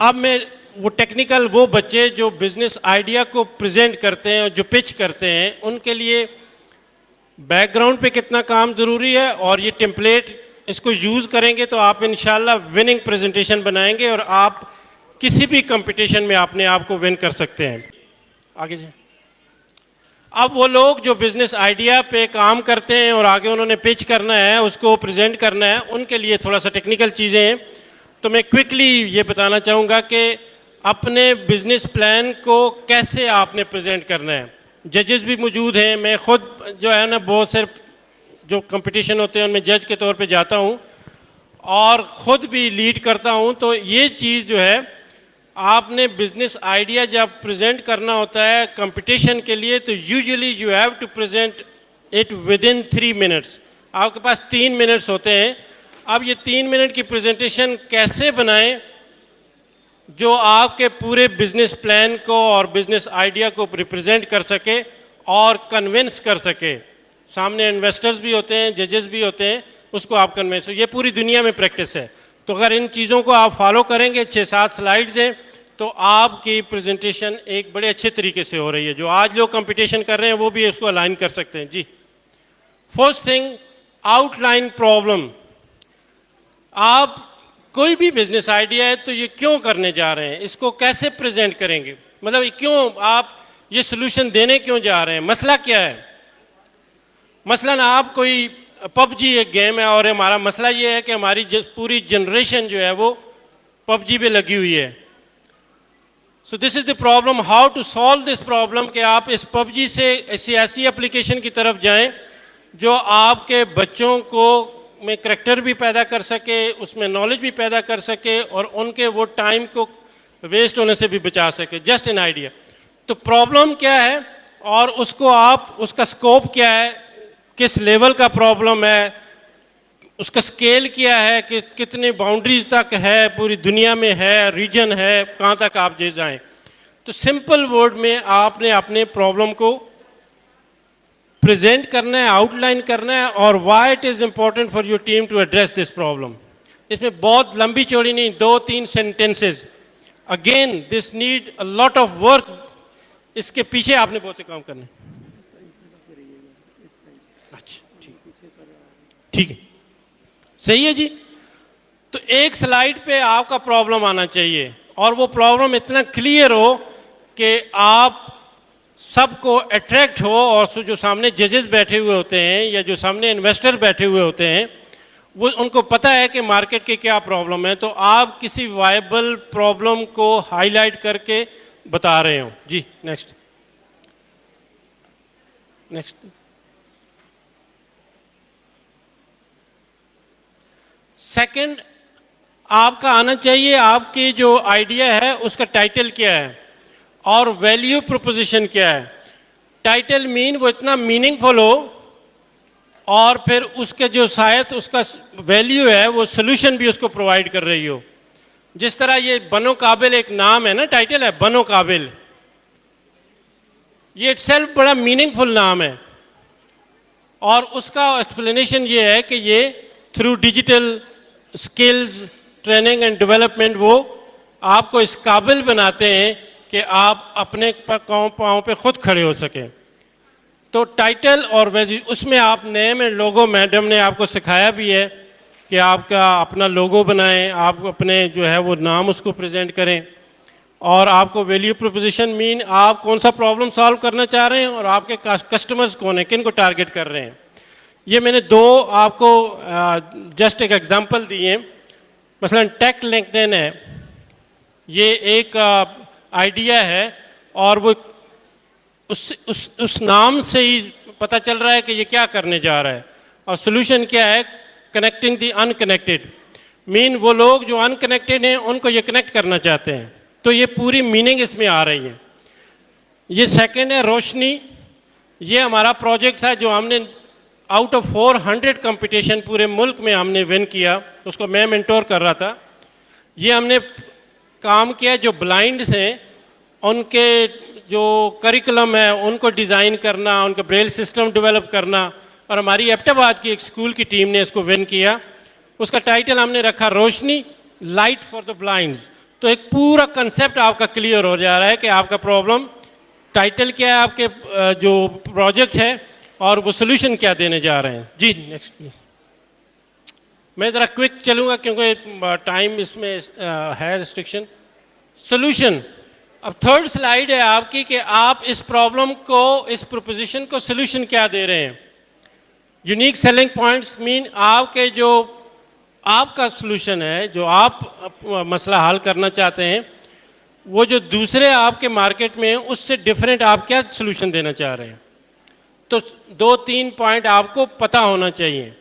अब मैं वो टेक्निकल वो बच्चे जो बिजनेस आइडिया को प्रेजेंट करते हैं और जो पिच करते हैं उनके लिए बैकग्राउंड पे कितना काम ज़रूरी है और ये टेम्पलेट इसको यूज़ करेंगे तो आप इंशाल्लाह विनिंग प्रेजेंटेशन बनाएंगे और आप किसी भी कंपटीशन में अपने आप को विन कर सकते हैं। आगे जाए। अब वो लोग जो बिजनेस आइडिया पे काम करते हैं और आगे उन्होंने पिच करना है, उसको प्रेजेंट करना है, उनके लिए थोड़ा सा टेक्निकल चीज़ें हैं। तो मैं क्विकली ये बताना चाहूँगा कि अपने बिजनेस प्लान को कैसे आपने प्रेजेंट करना है। जजेस भी मौजूद हैं, मैं खुद जो है ना बहुत से जो कंपटीशन होते हैं उनमें जज के तौर पे जाता हूँ और ख़ुद भी लीड करता हूँ। तो ये चीज़ जो है आपने बिजनेस आइडिया जब प्रेजेंट करना होता है कंपटीशन के लिए तो usually you have to present it within 3 minutes. आपके पास 3 मिनट्स होते हैं। अब ये 3 मिनट की प्रेजेंटेशन कैसे बनाएं जो आपके पूरे बिजनेस प्लान को और बिजनेस आइडिया को रिप्रेजेंट कर सके और कन्विंस कर सके। सामने इन्वेस्टर्स भी होते हैं, जजेस भी होते हैं, उसको आप कन्विंस हो। ये पूरी दुनिया में प्रैक्टिस है। तो अगर इन चीज़ों को आप फॉलो करेंगे, 6-7 स्लाइड्स हैं, तो आपकी प्रेजेंटेशन एक बड़े अच्छे तरीके से हो रही है। जो आज लोग कंपटीशन कर रहे हैं वो भी इसको अलाइन कर सकते हैं। जी, फर्स्ट थिंग, आउटलाइन प्रॉब्लम। आप कोई भी बिजनेस आइडिया है तो ये क्यों करने जा रहे हैं, इसको कैसे प्रेजेंट करेंगे, मतलब क्यों आप ये सोल्यूशन देने क्यों जा रहे हैं, मसला क्या है। मसलन आप कोई पबजी एक गेम है और हमारा मसला ये है कि हमारी पूरी जनरेशन जो है वो पबजी पे लगी हुई है। So this is the problem, how to solve this problem कि आप इस पबजी से ऐसी एप्लीकेशन की तरफ जाएं जो आपके बच्चों को में करैक्टर भी पैदा कर सके, उसमें नॉलेज भी पैदा कर सके और उनके वो टाइम को वेस्ट होने से भी बचा सके। Just an idea. तो प्रॉब्लम क्या है और उसको आप उसका स्कोप क्या है, किस लेवल का प्रॉब्लम है, उसका स्केल क्या है कि कितने बाउंड्रीज तक है, पूरी दुनिया में है, रीजन है, कहाँ तक आप जे जाएं। तो सिंपल वर्ड में आपने अपने प्रॉब्लम को प्रेजेंट करना है, आउटलाइन करना है और why it is important for your team to address this problem. इसमें बहुत लंबी चौड़ी नहीं, 2-3 sentences. Again this need a lot of work. इसके पीछे आपने बहुत से काम करने। अच्छा, ठीक है, सही है जी। तो एक स्लाइड पे आपका प्रॉब्लम आना चाहिए और वो प्रॉब्लम इतना क्लियर हो कि आप सबको अट्रैक्ट हो और जो सामने जजेस बैठे हुए होते हैं या जो सामने इन्वेस्टर बैठे हुए होते हैं वो उनको पता है कि मार्केट की क्या प्रॉब्लम है। तो आप किसी वायबल प्रॉब्लम को हाईलाइट करके बता रहे हो। जी, नेक्स्ट। सेकंड, आपका आना चाहिए आपकी जो आइडिया है उसका टाइटल क्या है और वैल्यू प्रोपोजिशन क्या है। टाइटल मीन वो इतना मीनिंगफुल हो और फिर उसके जो शायद उसका वैल्यू है वो सोल्यूशन भी उसको प्रोवाइड कर रही हो। जिस तरह ये बनो काबिल एक नाम है ना, टाइटल है बनो काबिल, ये इटसेल्फ बड़ा मीनिंगफुल नाम है और उसका एक्सप्लेनेशन ये है कि ये through digital skills training and development वो आपको इस काबिल बनाते हैं कि आप अपने पाँव पे खुद खड़े हो सकें। तो टाइटल और उसमें आप नेम एंड लोगो, मैडम ने आपको सिखाया भी है कि आपका अपना लोगो बनाएं, आप अपने जो है वो नाम उसको प्रेजेंट करें और आपको वैल्यू प्रोपोजिशन मीन आप कौन सा प्रॉब्लम सॉल्व करना चाह रहे हैं और आपके कस्टमर्स कौन है, किन को टारगेट कर रहे हैं। ये मैंने 2 आपको जस्ट एक एग्जांपल दिए। मसलन टेक लिंक्डइन है, ये एक आइडिया है और वो उस नाम से ही पता चल रहा है कि ये क्या करने जा रहा है और सोल्यूशन क्या है, कनेक्टिंग द अनकनेक्टेड। मीन वो लोग जो अनकनेक्टेड हैं उनको ये कनेक्ट करना चाहते हैं। तो ये पूरी मीनिंग इसमें आ रही है। ये सेकंड है रोशनी। ये हमारा प्रोजेक्ट था जो हमने आउट ऑफ 400 कंपटीशन पूरे मुल्क में हमने विन किया, उसको मैं मेंटोर कर रहा था। ये हमने काम किया जो ब्लाइंड्स हैं उनके जो करिकुलम है उनको डिज़ाइन करना, उनका ब्रेल सिस्टम डेवलप करना और हमारी एबटाबाद की एक स्कूल की टीम ने इसको विन किया। उसका टाइटल हमने रखा रोशनी, लाइट फॉर द ब्लाइंड्स। तो एक पूरा कंसेप्ट आपका क्लियर हो जा रहा है कि आपका प्रॉब्लम टाइटल क्या है, आपके जो प्रोजेक्ट है, और वो सोल्यूशन क्या देने जा रहे हैं। जी नेक्स्ट प्लीज। मैं ज़रा क्विक चलूँगा क्योंकि टाइम इसमें है रिस्ट्रिक्शन। सोल्यूशन, अब थर्ड स्लाइड है आपकी कि आप इस प्रॉब्लम को, इस प्रोपोजिशन को सोल्यूशन क्या दे रहे हैं। यूनिक सेलिंग पॉइंट्स मीन आपके जो आपका सोल्यूशन है, जो आप मसला हल करना चाहते हैं, वो जो दूसरे आपके मार्केट में हैं उससे डिफरेंट आप क्या सोल्यूशन देना चाह रहे हैं। तो 2-3 पॉइंट आपको पता होना चाहिए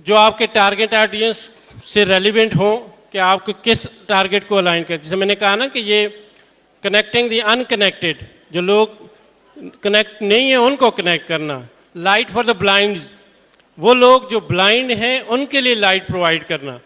जो आपके टारगेट ऑडियंस से रेलिवेंट हो, कि आपको किस टारगेट को अलाइन कर। जैसे मैंने कहा ना कि ये कनेक्टिंग द अनकनेक्टेड, जो लोग कनेक्ट नहीं है उनको कनेक्ट करना। लाइट फॉर द ब्लाइंड्स, वो लोग जो ब्लाइंड हैं उनके लिए लाइट प्रोवाइड करना।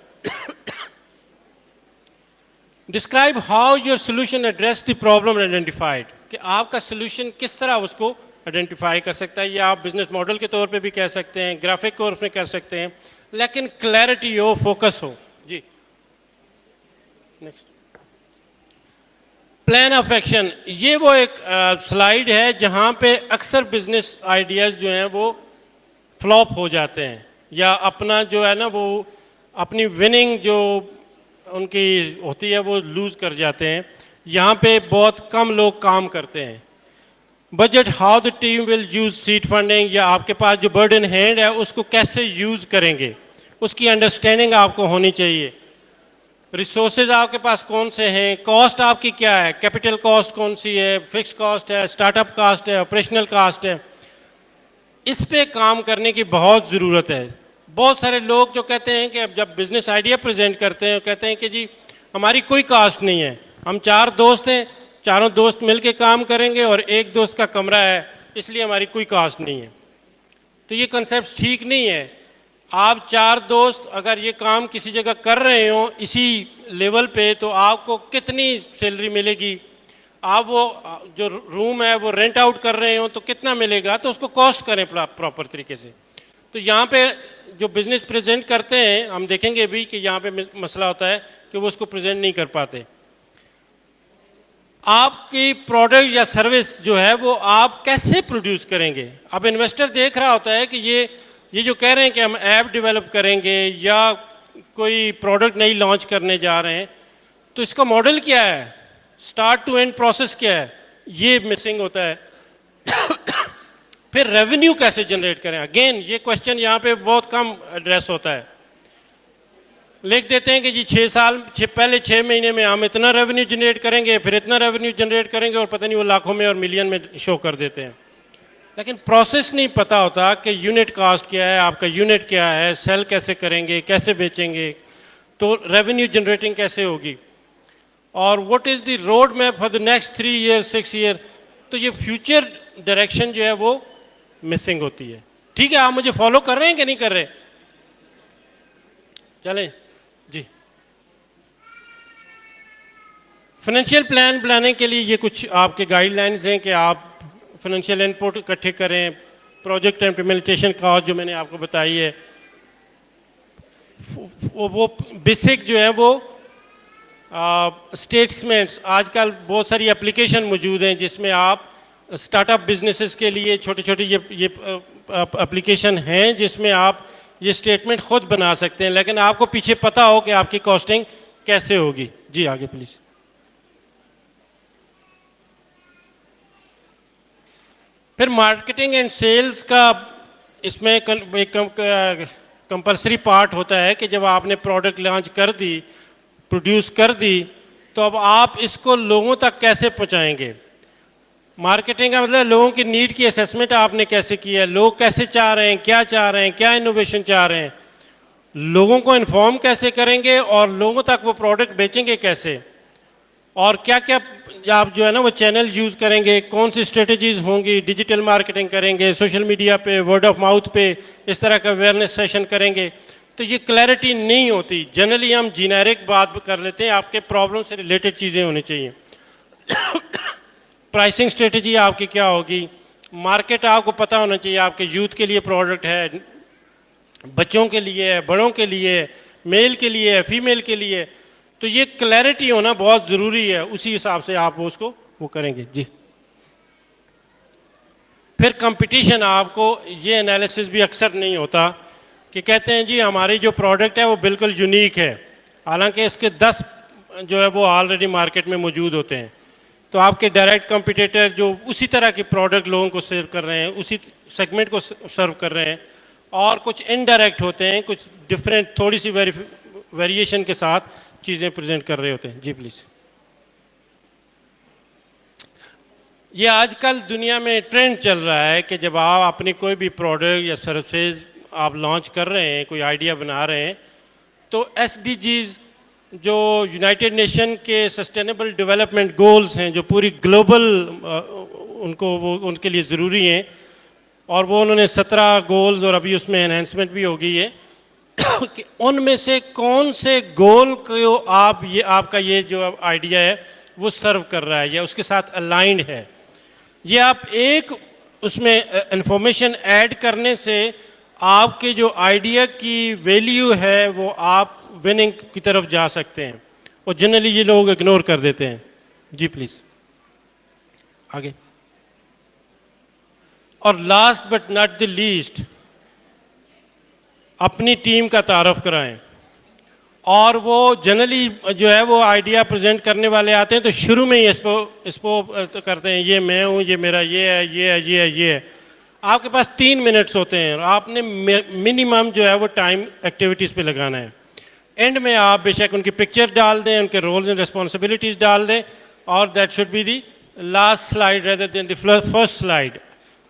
Describe how your solution address the problem identified, कि आपका सोल्यूशन किस तरह उसको आइडेंटिफाई कर सकता है। या आप बिजनेस मॉडल के तौर पे भी कह सकते हैं, ग्राफिक कोर्स में कर सकते हैं, लेकिन क्लैरिटी हो, फोकस हो। जी नेक्स्ट। प्लान ऑफ एक्शन, ये वो एक स्लाइड है जहां पे अक्सर बिजनेस आइडियाज जो हैं वो फ्लॉप हो जाते हैं, या अपना जो है ना वो अपनी विनिंग जो उनकी होती है वो लूज कर जाते हैं। यहाँ पे बहुत कम लोग काम करते हैं। Budget, how the team will use seed funding, या आपके पास जो बर्ड इन हैंड है उसको कैसे यूज करेंगे, उसकी अंडरस्टैंडिंग आपको होनी चाहिए। रिसोर्सेज आपके पास कौन से हैं, कॉस्ट आपकी क्या है, कैपिटल कॉस्ट कौन सी है, फिक्स कॉस्ट है, स्टार्टअप कॉस्ट है, ऑपरेशनल कॉस्ट है। इस पे काम करने की बहुत ज़रूरत है। बहुत सारे लोग जो कहते हैं कि अब जब बिजनेस आइडिया प्रेजेंट करते हैं, कहते हैं कि जी हमारी कोई कास्ट नहीं है, हम 4 दोस्त हैं, चारों दोस्त मिलके काम करेंगे और एक दोस्त का कमरा है, इसलिए हमारी कोई कास्ट नहीं है। तो ये कंसेप्ट ठीक नहीं है। आप 4 दोस्त अगर ये काम किसी जगह कर रहे हो इसी लेवल पे, तो आपको कितनी सैलरी मिलेगी। आप वो जो रूम है वो रेंट आउट कर रहे हो तो कितना मिलेगा, तो उसको कॉस्ट करें प्रॉपर तरीके से। तो यहाँ पे जो बिजनेस प्रेजेंट करते हैं, हम देखेंगे भी कि यहाँ पे मसला होता है कि वो उसको प्रेजेंट नहीं कर पाते। आपकी प्रोडक्ट या सर्विस जो है वो आप कैसे प्रोड्यूस करेंगे। अब इन्वेस्टर देख रहा होता है कि ये जो कह रहे हैं कि हम ऐप डेवलप करेंगे या कोई प्रोडक्ट नई लॉन्च करने जा रहे हैं, तो इसका मॉडल क्या है, स्टार्ट टू एंड प्रोसेस क्या है, ये मिसिंग होता है। फिर रेवेन्यू कैसे जनरेट करें, अगेन ये क्वेश्चन यहाँ पे बहुत कम एड्रेस होता है। लिख देते हैं कि जी 6 महीने में हम इतना रेवेन्यू जनरेट करेंगे, फिर इतना रेवेन्यू जनरेट करेंगे, और पता नहीं वो लाखों में और मिलियन में शो कर देते हैं। लेकिन प्रोसेस नहीं पता होता कि यूनिट कॉस्ट क्या है, आपका यूनिट क्या है, सेल कैसे करेंगे, कैसे बेचेंगे, तो रेवेन्यू जनरेटिंग कैसे होगी, और what is the road map for the next 3 year 6 year. तो ये फ्यूचर डायरेक्शन जो है वो मिसिंग होती है। ठीक है, आप मुझे फॉलो कर रहे हैं कि नहीं कर रहे? चलें जी। फाइनेंशियल प्लान बनाने के लिए ये कुछ आपके गाइडलाइंस हैं कि आप फाइनेंशियल इनपुट इकट्ठे करें, प्रोजेक्ट इम्प्लीमेंटेशन कॉस्ट जो मैंने आपको बताई है, वो बेसिक जो है वो स्टेटमेंट्स। आजकल बहुत सारी एप्लीकेशन मौजूद हैं जिसमें आप स्टार्टअप बिजनेसेस के लिए छोटे छोटे ये एप्लीकेशन हैं जिसमें आप ये स्टेटमेंट खुद बना सकते हैं, लेकिन आपको पीछे पता हो कि आपकी कॉस्टिंग कैसे होगी। जी आगे प्लीज। फिर मार्केटिंग एंड सेल्स का इसमें एक कंपल्सरी पार्ट होता है कि जब आपने प्रोडक्ट लॉन्च कर दी, प्रोड्यूस कर दी, तो अब आप इसको लोगों तक कैसे पहुंचाएंगे। मार्केटिंग का मतलब लोगों की नीड की असेसमेंट आपने कैसे किया है, लोग कैसे चाह रहे हैं, क्या चाह रहे हैं, क्या इनोवेशन चाह रहे हैं, लोगों को इन्फॉर्म कैसे करेंगे और लोगों तक वो प्रोडक्ट बेचेंगे कैसे, और क्या क्या आप जो है ना वो चैनल यूज़ करेंगे, कौन सी स्ट्रेटजीज होंगी, डिजिटल मार्केटिंग करेंगे, सोशल मीडिया पे, वर्ड ऑफ माउथ पे इस तरह का अवेयरनेस सेशन करेंगे। तो ये क्लैरिटी नहीं होती। जनरली हम जीनेरिक बात कर लेते हैं, आपके प्रॉब्लम से रिलेटेड चीज़ें होनी चाहिए। प्राइसिंग स्ट्रेटजी आपकी क्या होगी, मार्केट आपको पता होना चाहिए, आपके यूथ के लिए प्रोडक्ट है, बच्चों के लिए है, बड़ों के लिए है, मेल के लिए है, फीमेल के लिए है। तो ये क्लैरिटी होना बहुत ज़रूरी है, उसी हिसाब से आप उसको वो करेंगे जी। फिर कंपटीशन, आपको ये एनालिसिस भी अक्सर नहीं होता कि कहते हैं जी हमारी जो प्रोडक्ट है वो बिल्कुल यूनिक है, हालांकि इसके 10 जो है वो ऑलरेडी मार्केट में मौजूद होते हैं। तो आपके डायरेक्ट कंपटीटर जो उसी तरह की प्रोडक्ट लोगों को सर्व कर रहे हैं, उसी सेगमेंट को सर्व कर रहे हैं, और कुछ इनडायरेक्ट होते हैं, कुछ डिफरेंट थोड़ी सी वेरिएशन के साथ चीज़ें प्रेजेंट कर रहे होते हैं जी। प्लीज़, ये आजकल दुनिया में ट्रेंड चल रहा है कि जब आप अपनी कोई भी प्रोडक्ट या सर्विसेज आप लॉन्च कर रहे हैं, कोई आइडिया बना रहे हैं, तो SDGs जो यूनाइटेड नेशन के सस्टेनेबल डेवलपमेंट गोल्स हैं, जो पूरी ग्लोबल उनको वो उनके लिए ज़रूरी हैं, और वो उन्होंने 17 गोल्स और अभी उसमें एनहेंसमेंट भी हो गई है कि उनमें से कौन से गोल को आपका ये जो आइडिया है वो सर्व कर रहा है या उसके साथ अलाइंड है। ये आप एक उसमें इंफॉर्मेशन ऐड करने से आपके जो आइडिया की वैल्यू है वो आप विनिंग की तरफ जा सकते हैं, और जनरली ये लोग इग्नोर कर देते हैं जी। प्लीज़ आगे। और last but not the least, अपनी टीम का तारफ़ कराएं। और वो जनरली जो है वो आइडिया प्रेजेंट करने वाले आते हैं तो शुरू में ही इसको करते हैं, ये मैं हूँ, ये मेरा ये है, ये है, ये है, ये है। आपके पास 3 मिनट्स होते हैं और आपने मिनिमम जो है वो टाइम एक्टिविटीज़ पे लगाना है। एंड में आप बेशक उनकी पिक्चर डाल दें, उनके रोल्स एंड रिस्पॉन्सिबिलिटीज़ डाल दें, और that should be the last slide rather than the first slide.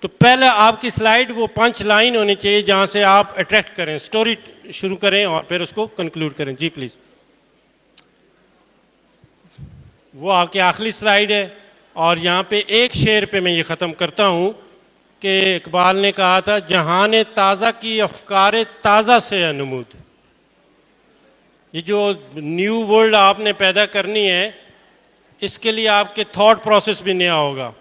तो पहले आपकी स्लाइड वो 5 लाइन होनी चाहिए जहाँ से आप अट्रैक्ट करें, स्टोरी शुरू करें और फिर उसको कंक्लूड करें जी। प्लीज़, वो आपकी आखिरी स्लाइड है, और यहाँ पे एक शेर पे मैं ये ख़त्म करता हूँ कि इकबाल ने कहा था, जहान ताज़ा की अफकार ताज़ा से अनमूद। ये जो न्यू वर्ल्ड आपने पैदा करनी है, इसके लिए आपके थॉट प्रोसेस भी नया होगा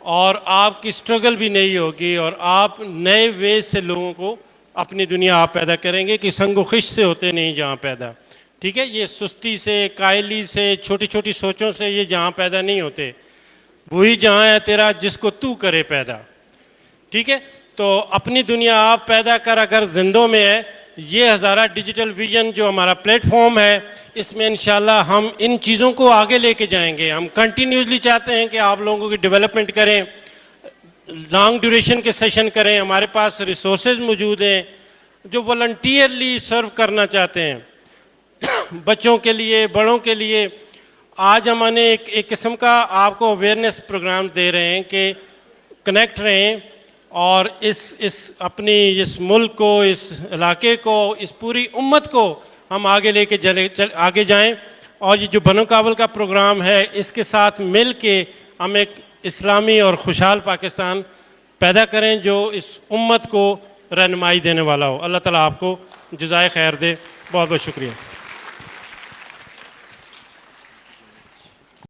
और आपकी स्ट्रगल भी नई होगी, और आप नए वे से लोगों को अपनी दुनिया आप पैदा करेंगे कि संगो खिश से होते नहीं जहाँ पैदा। ठीक है, ये सुस्ती से, कायली से, छोटी छोटी सोचों से ये जहाँ पैदा नहीं होते, वही जहाँ है तेरा जिसको तू करे पैदा। ठीक है, तो अपनी दुनिया आप पैदा कर, अगर जिंदों में है। ये हज़ारा डिजिटल विजन जो हमारा प्लेटफॉर्म है, इसमें इंशाल्लाह हम इन चीज़ों को आगे लेके जाएंगे। हम कंटिन्यूसली चाहते हैं कि आप लोगों की डेवलपमेंट करें, लॉन्ग ड्यूरेशन के सेशन करें। हमारे पास रिसोर्सेज मौजूद हैं जो वॉलंटियरली सर्व करना चाहते हैं बच्चों के लिए, बड़ों के लिए। आज हमने एक किस्म का आपको अवेयरनेस प्रोग्राम दे रहे हैं कि कनेक्ट रहें और इस अपनी इस मुल्क को, इस इलाके को, इस पूरी उम्मत को हम आगे लेके आगे जाएं। और ये जो बनो काबल का प्रोग्राम है, इसके साथ मिल के हम एक इस्लामी और खुशहाल पाकिस्तान पैदा करें जो इस उम्मत को रहनुमाई देने वाला हो। अल्लाह ताला आपको जज़ाए खैर दे। बहुत बहुत शुक्रिया।